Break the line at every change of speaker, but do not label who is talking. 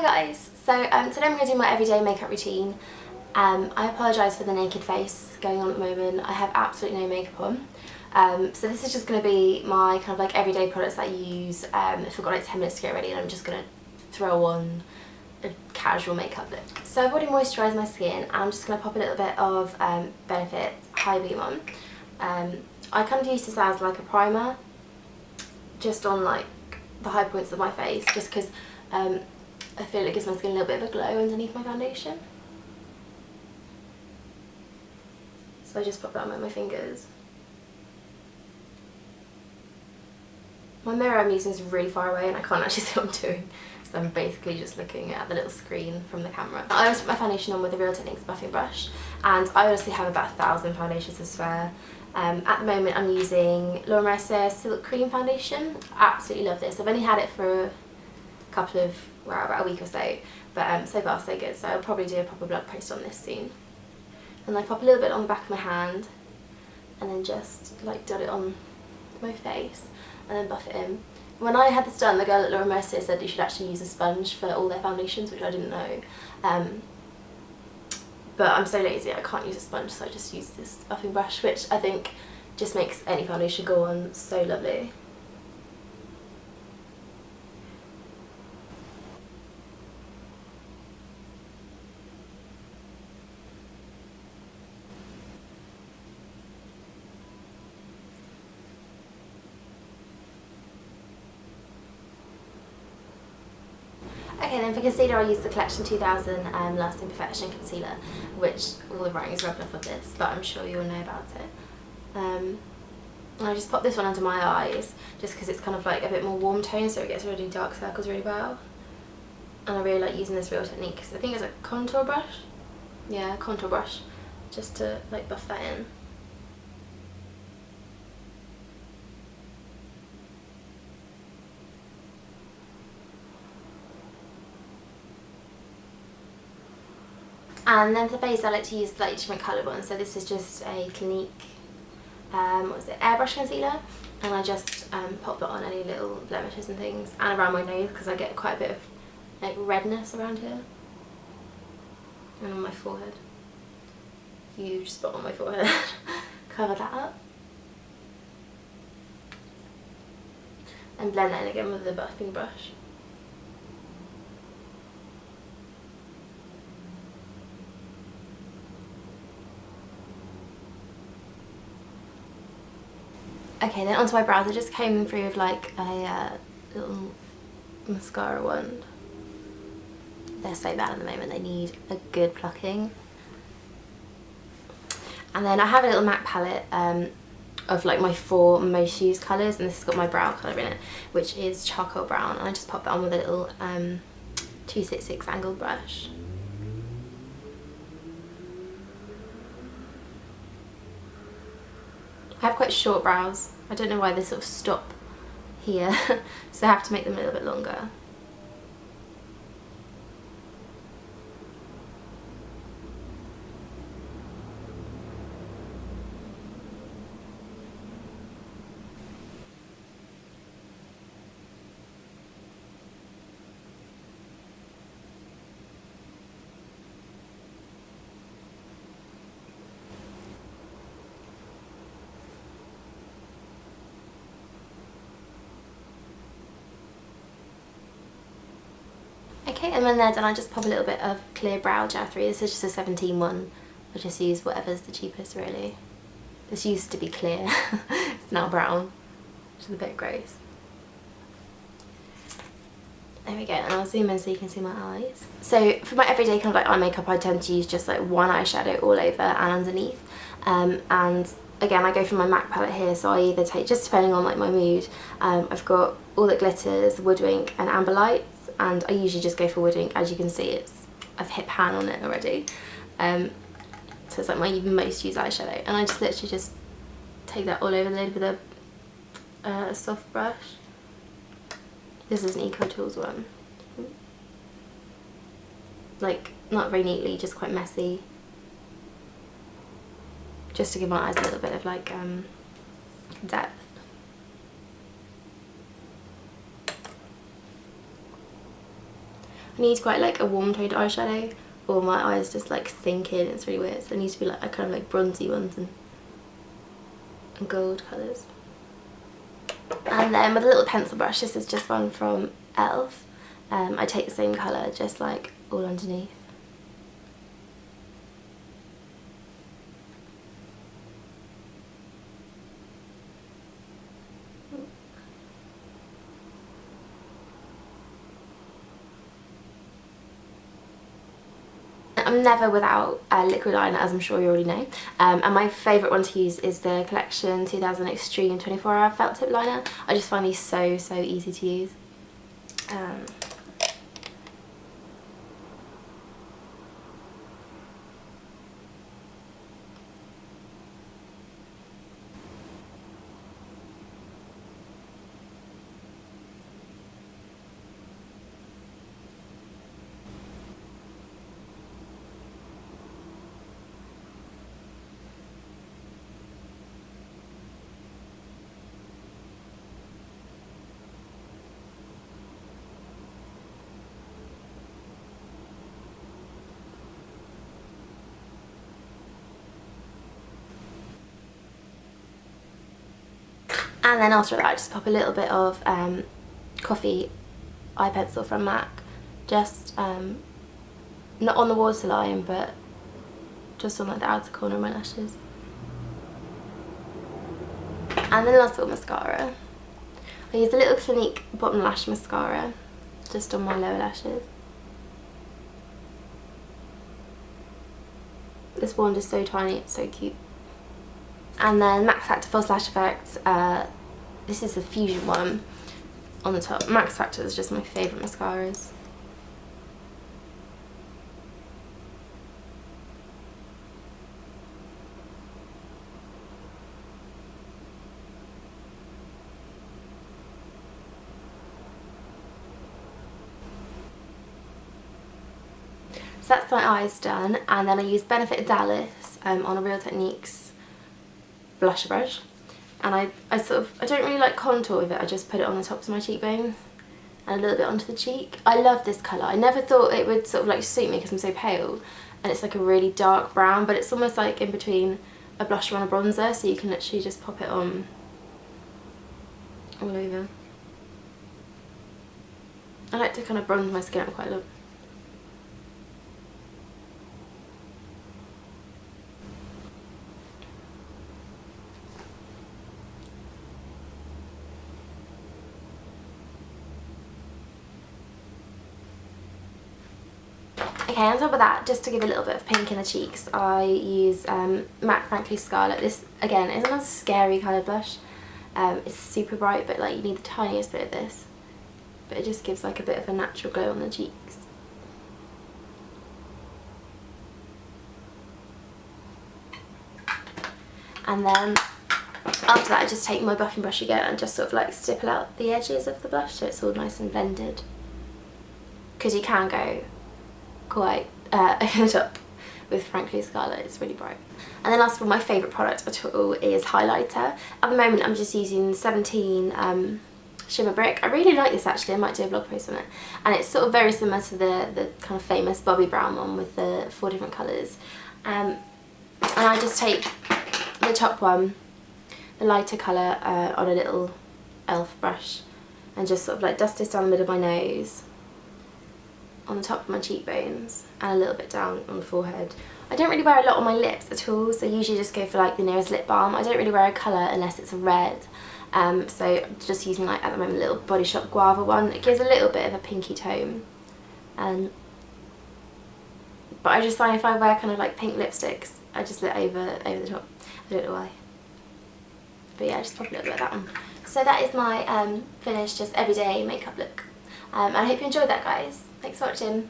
Hi guys, so today I'm going to do my everyday makeup routine. I apologise for the naked face going on at the moment. I have absolutely no makeup on. So this is just going to be my kind of like everyday products that I use if I've got like 10 minutes to get ready and I'm just going to throw on a casual makeup look. So I've already moisturised my skin and I'm just going to pop a little bit of Benefit High Beam on. I kind of use this as like a primer just on like the high points of my face, just because I feel it gives my skin a little bit of a glow underneath my foundation. So I just pop that on with my fingers. My mirror I'm using is really far away and I can't actually see what I'm doing, so I'm basically just looking at the little screen from the camera. I always put my foundation on with a Real Techniques buffing brush, and I honestly have about 1,000 foundations to spare. At the moment I'm using Laura Mercier Silk Cream Foundation. I absolutely love this. I've only had it for a couple of, well, about a week or so, but so far so good, so I'll probably do a proper blog post on this soon. And I pop a little bit on the back of my hand and then just like dot it on my face and then buff it in. When I had this done, the girl at Laura Mercier said you should actually use a sponge for all their foundations, which I didn't know. But I'm so lazy I can't use a sponge, so I just use this buffing brush, which I think just makes any foundation go on so lovely. Okay, then for concealer I use the Collection 2000 Lasting Perfection Concealer, which all the writing is rubbed off of this, but I'm sure you'll know about it. And I just pop this one under my eyes, just because it's kind of like a bit more warm tone, so it gets rid of dark circles really well. And I really like using this Real Technique, because I think it's a contour brush. Yeah, contour brush, just to like buff that in. And then for the base I like to use slightly different coloured ones, so this is just a Clinique, what was it, airbrush concealer, and I just pop that on any little blemishes and things, and around my nose because I get quite a bit of like redness around here, and on my forehead, huge spot on my forehead. Cover that up and blend that in again with the buffing brush. Okay, then onto my brows. I just came through with like a little mascara wand. They're so bad at the moment, they need a good plucking. And then I have a little MAC palette of like my 4 most used colours, and this has got my brow colour in it, which is charcoal brown, and I just pop that on with a little 266 angled brush. I have quite short brows. I don't know why they sort of stop here, so I have to make them a little bit longer. Okay, and when they're done I just pop a little bit of clear brow gel through. This is just a 17 one. I just use whatever's the cheapest really. This used to be clear, it's now brown, which is a bit gross. There we go, and I'll zoom in so you can see my eyes. So for my everyday kind of like eye makeup I tend to use just like one eyeshadow all over and underneath. And again I go for my MAC palette here, so I either take, just depending on like my mood, I've got All That Glitters, Woodwink and Amber Lights, and I usually just go for Woodwink. As you can see, I've hit pan on it already. So it's like my most used eyeshadow, and I just literally just take that all over the lid with a soft brush. This is an Eco Tools one. Like, not very neatly, just quite messy. Just to give my eyes a little bit of like depth. I need quite like a warm toned eyeshadow, or my eyes just like sink in. It's really weird. So it needs to be like a kind of like bronzy ones and gold colours. And then with a little pencil brush, this is just one from Elf. I take the same colour, just like all underneath. I'm never without a liquid liner, as I'm sure you already know, and my favourite one to use is the Collection 2000 Extreme 24-hour felt tip liner. I just find these so easy to use. And then after that I just pop a little bit of coffee eye pencil from MAC, just not on the waterline but just on like the outer corner of my lashes. And then last little mascara. I use a little Clinique bottom lash mascara just on my lower lashes. This wand is so tiny, it's so cute. And then Max Factor False Lash Effect. This is the Fusion one on the top. Max Factor is just my favourite mascaras. So that's my eyes done, and then I use Benefit Dallas on a Real Techniques blusher brush, and I don't really like contour with it. I just put it on the tops of my cheekbones and a little bit onto the cheek. I love this colour. I never thought it would sort of like suit me because I'm so pale, and it's like a really dark brown, but it's almost like in between a blusher and a bronzer, so you can literally just pop it on all over. I like to kind of bronze my skin up quite a lot. Okay, on top of that, just to give a little bit of pink in the cheeks, I use MAC Frankly Scarlet. This, again, is a scary coloured blush. It's super bright, but like you need the tiniest bit of this. But it just gives like a bit of a natural glow on the cheeks. And then after that, I just take my buffing brush again and just sort of like stipple out the edges of the blush so it's all nice and blended. Because you can go quite over the top with Frankly Scarlet, it's really bright. And then last of all, my favourite product at all is highlighter. At the moment I'm just using 17 Shimmer Brick. I really like this actually, I might do a blog post on it. And it's sort of very similar to the kind of famous Bobbi Brown one with the 4 different colours. And I just take the top one, the lighter colour, on a little Elf brush and just sort of like dust this down the middle of my nose, on the top of my cheekbones, and a little bit down on the forehead. I don't really wear a lot on my lips at all, so I usually just go for like the nearest lip balm. I don't really wear a colour unless it's a red, so I'm just using like at the moment a little Body Shop Guava one. It gives a little bit of a pinky tone, but I just find if I wear kind of like pink lipsticks, I just lit over the top. I don't know why, but yeah, I just pop a little bit of that on. So that is my finished just everyday makeup look. I hope you enjoyed that, guys. Thanks for watching.